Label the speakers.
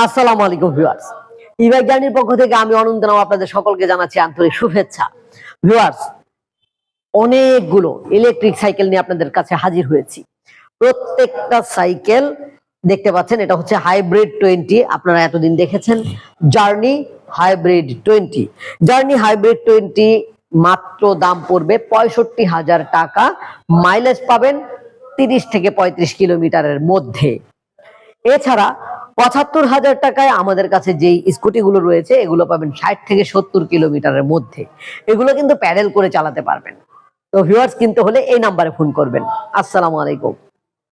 Speaker 1: আসসালামু আলাইকুম viewers, e-bike জার্নির পক্ষ থেকে আমি অনন্তনাম আপনাদের সকলকে জানাচ্ছি আন্তরিক শুভেচ্ছা। ভিউয়ার্স, অনেকগুলো ইলেকট্রিক সাইকেল নিয়ে আপনাদের কাছে হাজির হয়েছি। প্রত্যেকটা সাইকেল দেখতে পাচ্ছেন, এটা হচ্ছে হাইব্রিড 20। আপনারা এতদিন দেখেছেন জার্নি হাইব্রিড 20। জার্নি হাইব্রিড 20 মাত্র দাম পড়বে 65,000 টাকা। মাইলেজ পাবেন 30 থেকে 35 কিলোমিটারের মধ্যে। এছাড়া 75,000 টাকায় আমাদের কাছে যেই স্কুটিগুলো রয়েছে এগুলো পাবেন 60 থেকে 70 কিলোমিটারের মধ্যে। এগুলো কিন্তু প্যাডেল করে চালাতে পারবেন। তো ভিউয়ার্স, কিনতে হলে এই নাম্বারে ফোন করবেন। আসসালামু আলাইকুম।